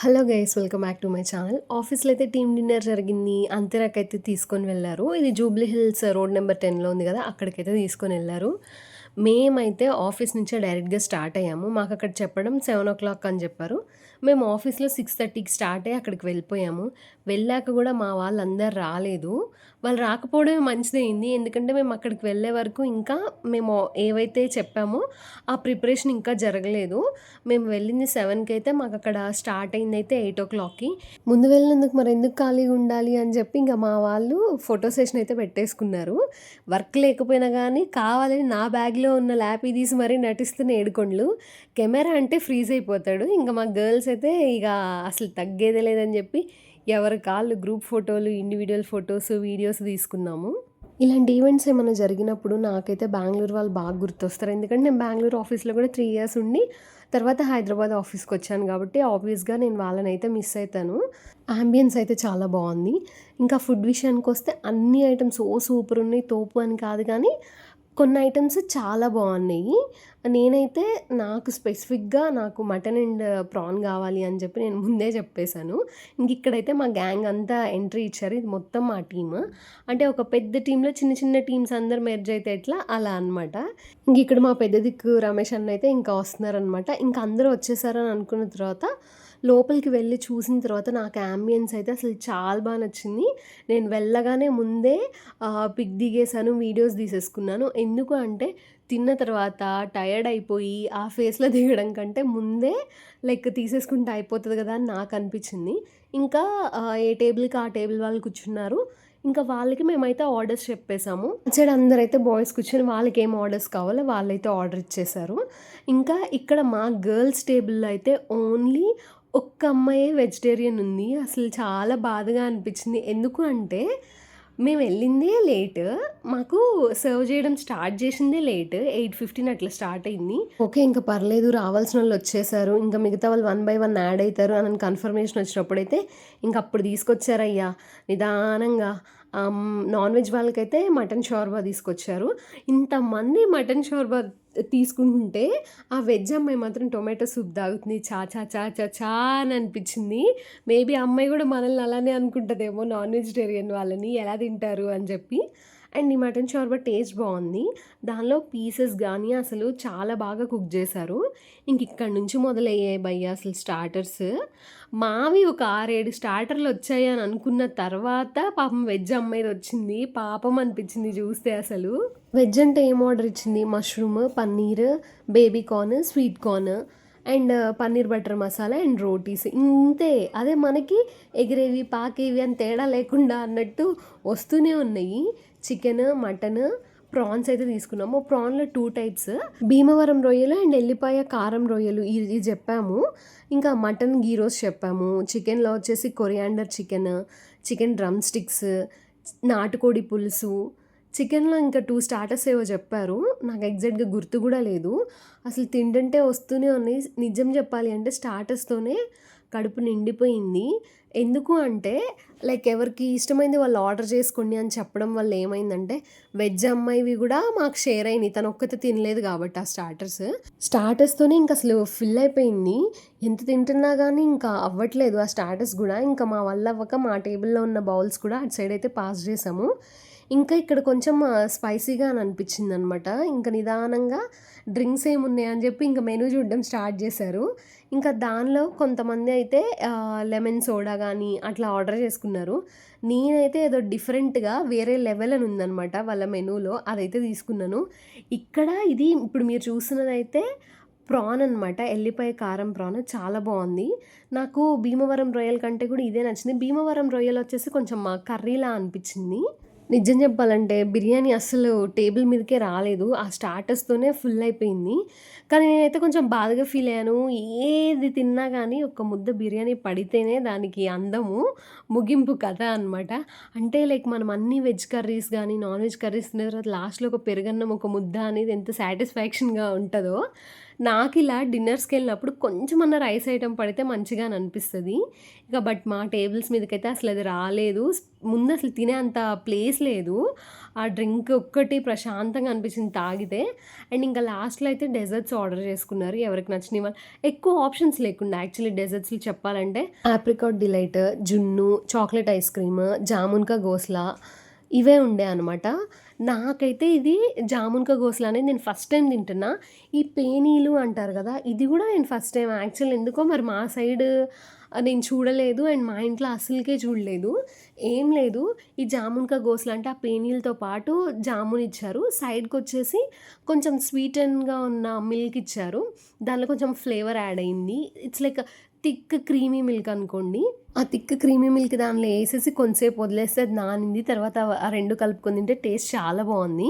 Hello guys welcome back to my channel. ఆఫీస్‌లో అయితే team dinner జరిగింది. అంతేరాకైతే తీసుకొని వెళ్లారు. ఇది జూబ్లీ హిల్స్ రోడ్ నెంబర్ 10లో ఉంది కదా! అక్కడికైతే తీసుకొనెళ్లారు. మేమైతే ఆఫీస్ నుంచే డైరెక్ట్‌గా స్టార్ట్ అయ్యాము. మాకక్కడ చెప్పడం 7:00 అని చెప్పారు. మేము ఆఫీస్‌లో 6:30కి స్టార్ట్ అయ్యి అక్కడికి వెళ్ళిపోయాము. వెళ్ళాక కూడా మా వాళ్ళందరూ రాలేదు. వాళ్ళు రాకపోవడమే మంచిదయింది. ఎందుకంటే మేము అక్కడికి వెళ్ళే వరకు ఇంకా మేము ఏవైతే చెప్పామో ఆ ప్రిపరేషన్ ఇంకా జరగలేదు. మేము వెళ్ళింది 7కి అయితే మాకక్కడ స్టార్ట్ అయిందయితే 8:00కి. ముందు వెళ్ళినందుకు మరెందుకు ఖాళీగా ఉండాలి అని చెప్పి ఇంక మా వాళ్ళు ఫోటో సెషన్ అయితే పెట్టేసుకున్నారు. వర్క్ లేకపోయినా గానీ కావాలని నా బ్యాగ్‌లో ఉన్న ల్యాపీ తీసి మరీ నటిస్తున్న ఏడుకొండలు. కెమెరా అంటే ఫ్రీజ్ అయిపోతాడు. ఇంక మా గర్ల్స్ అయితే ఇక అసలు తగ్గేదే లేదని చెప్పి ఎవరి కాళ్ళు గ్రూప్ ఫోటోలు, ఇండివిడ్యువల్ ఫోటోస్, వీడియోస్ తీసుకున్నాము. ఇలాంటి ఈవెంట్స్ ఏమన్నా జరిగినప్పుడు నాకైతే బెంగుళూరు వాళ్ళు బాగా గుర్తొస్తారు. ఎందుకంటే నేను బెంగుళూరు ఆఫీస్‌లో కూడా 3 ఇయర్స్ ఉండి తర్వాత హైదరాబాద్ ఆఫీస్‌కొచ్చాను కాబట్టి ఆబ్వియస్‌గా నేను వాళ్ళనైతే మిస్ అయితాను. యాంబియన్స్ అయితే చాలా బావుంది. ఇంకా ఫుడ్ విషయానికొస్తే అన్ని ఐటెమ్స్ సూపర్ ఉన్నాయి. తోపు అని కాదు కానీ కొన్ని ఐటెమ్స్ చాలా బావున్నాయి. నేనైతే నాకు స్పెసిఫిక్‌గా నాకు మటన్ అండ్ ప్రాన్ కావాలి అని చెప్పి నేను ముందే చెప్పేసాను. ఇక్కడైతే మా గ్యాంగ్ అంతా ఎంట్రీ ఇచ్చారు. ఇది మొత్తం మా టీమ్. అంటే ఒక పెద్ద టీమ్‌లో చిన్న చిన్న టీమ్స్ అందరూ మెర్జ్ అయితే ఎట్లా అలా అనమాట. ఇక్కడ మా పెద్ద దిక్కు రమేష్ అన్న అయితే ఇంకా వస్తున్నారనమాట. ఇంక అందరూ వచ్చేసారని అనుకున్న తర్వాత లోపలికి వెళ్ళి చూసిన తర్వాత నాకు యాంబియన్స్ అయితే అసలు చాలా బా నచ్చింది. నేను వెళ్ళగానే ముందే పిక్ దిగేసాను. వీడియోస్ తీసేసుకున్నాను. ఎందుకు అంటే తిన్న తర్వాత టయర్డ్ అయిపోయి ఆ ఫేస్‌లో దిగడం కంటే ముందే లైక్ తీసేసుకుంటే అయిపోతది కదా! అని నాకనిపించింది. ఇంకా ఏ టేబుల్‌కి ఆ టేబుల్ వాళ్ళు కూర్చున్నారు. ఇంకా వాళ్ళకి మేమైతే ఆర్డర్స్ చెప్పేసాము. అటు సైడ్ అందరైతే బాయ్స్ కూర్చొని వాళ్ళకేం ఆర్డర్స్ కావాలో వాళ్ళైతే ఆర్డర్ ఇచ్చేసారు. ఇంకా ఇక్కడ మా గర్ల్స్ టేబుల్‌లో అయితే ఓన్లీ ఒక్క అమ్మాయే వెజిటేరియన్ ఉంది. అసలు చాలా బాధగా అనిపించింది. ఎందుకు అంటే మేమెళ్ళిందే లేట్. మాకు సర్వ్ చేయడం స్టార్ట్ చేసిందే లేట్. 8:15 అట్లా స్టార్ట్ అయింది. ఓకే. ఇంక పర్లేదు రావాల్సినోళ్ళు వచ్చేసారు. ఇంక మిగతా వాళ్ళు వన్ బై వన్ యాడ్ అయితారు అని కన్ఫర్మేషన్ వచ్చినప్పుడైతే ఇంకప్పుడు తీసుకొచ్చారయ్యా నిదానంగా. నాన్ వెజ్ వాళ్ళకైతే మటన్ షోర్బా తీసుకొచ్చారు. ఇంతమంది మటన్ షోర్బా తీసుకుంటుంటే ఆ వెజ్ అమ్మాయి మాత్రం టొమాటో సూప్ తాగుతుంది. చా చా చా చా చా అని అనిపించింది. మేబీ ఆ అమ్మాయి కూడా మనల్ని అలానే అనుకుంటదేమో నాన్ వెజిటేరియన్ వాళ్ళని ఎలా తింటారు అని చెప్పి. అండ్ ఈ మటన్ షోర్బా టేస్ట్ బావుంది. దానిలో పీసెస్ గానీ అసలు చాలా బాగా కుక్ చేశారు. ఇక్కడి నుంచి మొదలయ్యాయి భయ్యా అసలు స్టార్టర్స్. మావి ఒక 6, 7 స్టార్టర్‌లొచ్చాయి అని అనుకున్న తర్వాత పాపం వెజ్ అమ్మాయిదొచ్చింది. పాపం అనిపించింది చూస్తే అసలు. వెజ్ అంటే ఏం ఆర్డర్ ఇచ్చింది mushroom, paneer, baby corn, sweet corn and paneer butter masala and rotis ఇంతే. అదే మనకి ఎగిరేవి, పాకేవి అని తేడా లేకుండా అన్నట్టు వస్తూనే ఉన్నాయి. చికెన్, మటన్, ప్రాన్స్ అయితే తీసుకున్నాము. ప్రాన్‌లో 2 టైప్స్ భీమవరం రొయ్యలు అండ్ ఎల్లిపాయ కారం రొయ్యలు ఇది చెప్పాము. ఇంకా మటన్ ఘీ రోస్ట్ చెప్పాము. చికెన్‌లో వచ్చేసి coriander chicken, chicken drum sticks, నాటుకోడి పులుసు, చికెన్‌లో ఇంకా 2 స్టార్టర్స్ ఏవో చెప్పారు. నాకు ఎగ్జాక్ట్‌గా గుర్తు కూడా లేదు. అసలు తింటుంటే వస్తూనే ఉన్నాయి. నిజం చెప్పాలి అంటే స్టార్టర్స్‌తోనే కడుపు నిండిపోయింది. ఎందుకు అంటే లైక్ ఎవరికి ఇష్టమైంది వాళ్ళు ఆర్డర్ చేసుకోండి అని చెప్పడం వల్ల ఏమైందంటే వెజ్ అమ్మాయివి కూడా మాకు షేర్ అయినాయి. తను ఒక్కతే తినలేదు కాబట్టి ఆ స్టార్టర్స్‌తోనే ఇంక అసలు ఫిల్ అయిపోయింది. ఎంత తింటున్నా గానీ ఇంకా అవ్వట్లేదు ఆ స్టార్టర్స్ గూడా. ఇంకా మా వల్ల అవ్వక మా టేబుల్‌లో ఉన్న బౌల్స్ కూడా అటు సైడ్ అయితే పాస్ చేసాము. ఇంకా ఇక్కడ కొంచెం స్పైసీగా అని అనిపించిందనమాట. ఇంక నిదానంగా డ్రింక్స్ ఏమున్నాయని చెప్పి ఇంక మెనూ చూడడం స్టార్ట్ చేశారు. ఇంకా దానిలో కొంతమంది అయితే లెమన్ సోడా గానీ అట్లా ఆర్డర్ చేసుకున్నారు. నేనైతే ఏదో డిఫరెంట్‌గా వేరే లెవెల్ అని ఉందనమాట వాళ్ళ మెనూలో. అదైతే తీసుకున్నాను. ఇక్కడ ఇది ఇప్పుడు మీరు చూస్తున్నదైతే ప్రాన్ అనమాట. ఎల్లిపాయ కారం ప్రాన్ చాలా బావుంది. నాకు భీమవరం రొయ్యల కంటే కూడా ఇదే నచ్చింది. భీమవరం రొయ్యలొచ్చేసి కొంచెం కర్రీలా అనిపించింది. నిజం చెప్పాలంటే బిర్యానీ అస్సలు టేబుల్ మీదకే రాలేదు. ఆ స్టార్టర్స్‌తోనే ఫుల్ అయిపోయింది. కానీ నేనైతే కొంచెం బాధగా ఫీల్ అయ్యాను. ఏది తిన్నా గానీ ఒక ముద్ద బిర్యానీ పడితేనే దానికి అందము, ముగింపు కథ అనమాట. అంటే లైక్ మనం అన్ని వెజ్ కర్రీస్ గానీ, నాన్ వెజ్ కర్రీస్ తిన్న తర్వాత లాస్ట్‌లో ఒక పెరుగన్నం, ఒక ముద్ద అనేది ఎంత సాటిస్ఫాక్షన్‌గా ఉంటదో, నాకిలా డిన్నర్స్‌కెళ్ళినప్పుడు కొంచెమన్నా రైస్ ఐటెమ్ పడితే మంచిగా అని అనిపిస్తది. బట్ మా టేబుల్స్ మీదకైతే అసలది రాలేదు. ముందసలు తినే అంత ప్లేస్ లేదు. ఆ డ్రింక్ ఒక్కటి ప్రశాంతంగా అనిపించింది తాగితే. అండ్ ఇంకా లాస్ట్‌లో అయితే డెజర్ట్స్ ఆర్డర్ చేసుకున్నారు. ఎవరికి నచ్చినయి వాళ్ళు. ఎక్కువ ఆప్షన్స్ లేకుండా యాక్చువల్లీ డెజర్ట్స్‌లో చెప్పాలంటే ఆప్రికాట్ డిలైట్, జున్ను, చాక్లేట్ ఐస్ క్రీమ్, జామున్ కా గోస్లా ఇవే ఉండే అనమాట. నాకైతే ఇది జామున్ కా గోస్లా అనేది నేను ఫస్ట్ టైమ్ తింటున్నా. ఈ పేనీలు అంటారు గదా! ఇది గూడా నేను ఫస్ట్ టైమ్ యాక్చువల్ ఎందుకో మరి మా సైడ్ నేను చూడలేదు. అండ్ మా ఇంట్లో అస్సలకే చూడలేదు. ఏం లేదు. ఈ జామున్ కా గోస్లా అంటే ఆ పేనీలతో పాటు జామున్ ఇచ్చారు. సైడ్‌కొచ్చేసి కొంచెం స్వీటెన్‌గా ఉన్న మిల్క్ ఇచ్చారు. దాంట్లో కొంచెం ఫ్లేవర్ యాడ్ అయింది. It's like thick creamy milk అనుకోండి. ఆ థిక్ క్రీమీ మిల్క్ దానిలో ఏసేసి కొంతసేపు వదిలేస్తే అది నానింది. తర్వాత ఆ 2 కలుపుకొని తింటే టేస్ట్ చాలా బావుంది.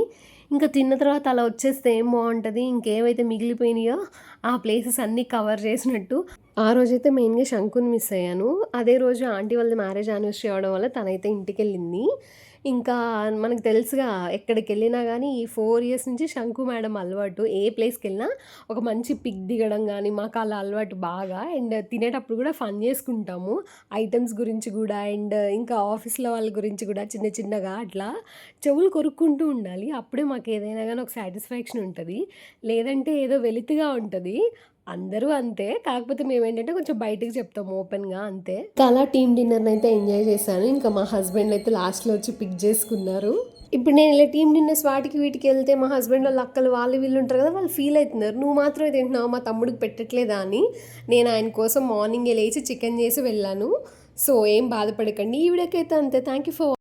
ఇంకా తిన్న తర్వాత అలా వచ్చేస్తే ఏం బావుంటది. ఇంకేవైతే మిగిలిపోయినాయో ఆ ప్లేసెస్ అన్నీ కవర్ చేసినట్టు. ఆ రోజైతే మెయిన్‌గా శంకుని మిస్ అయ్యాను. అదే రోజు ఆంటీ వాళ్ళది మ్యారేజ్ యానివర్సరీ అవ్వడం వల్ల తనైతే ఇంటికెళ్ళింది. ఇంకా మనకు తెలుసుగా ఎక్కడికెళ్ళినా గానీ ఈ 4 ఇయర్స్ నుంచి శంకు మేడం అలవాటు. ఏ ప్లేస్‌కెళ్ళినా ఒక మంచి పిక్ దిగడం గానీ మాకలా అలవాటు బాగా. అండ్ తినేటప్పుడు గూడా ఫన్ జేసుకుంటాము. ఐటెమ్స్ గురించి గూడా అండ్ ఇంకా ఆఫీస్‌లో వాళ్ళ గురించి గూడా చిన్న చిన్నగా అట్లా చెవులు కొరుక్కుంటూ ఉండాలి. అప్పుడే మాకేదైనా గానీ ఒక సాటిస్ఫాక్షన్ ఉంటది. లేదంటే ఏదో వెలితిగా ఉంటది. అందరూ అంతే. కాకపోతే మేమేంటంటే కొంచెం బయటికి చెప్తాం ఓపెన్‌గా అంతే. అలా టీమ్ డిన్నర్‌నైతే ఎంజాయ్ చేశాను. ఇంకా మా హస్బెండ్ అయితే లాస్ట్‌లో వచ్చి పిక్ చేసుకున్నారు. ఇప్పుడు నేను ఇలా టీమ్ డిన్నర్స్ వాటికి వీటికెళ్తే మా హస్బెండ్ వాళ్ళ అక్కలు వాళ్ళు వీళ్ళు ఉంటారు కదా! వాళ్ళు ఫీల్ అయితున్నారు. "నువ్వు మాత్రమే తింటున్నావు మా తమ్ముడికి పెట్టట్లేదా" అని. నేను ఆయన కోసం మార్నింగే లేచి చికెన్ చేసి వెళ్ళాను. సో, ఏం బాధపడకండి. ఈ వీడియోకైతే అంతే. Thank you for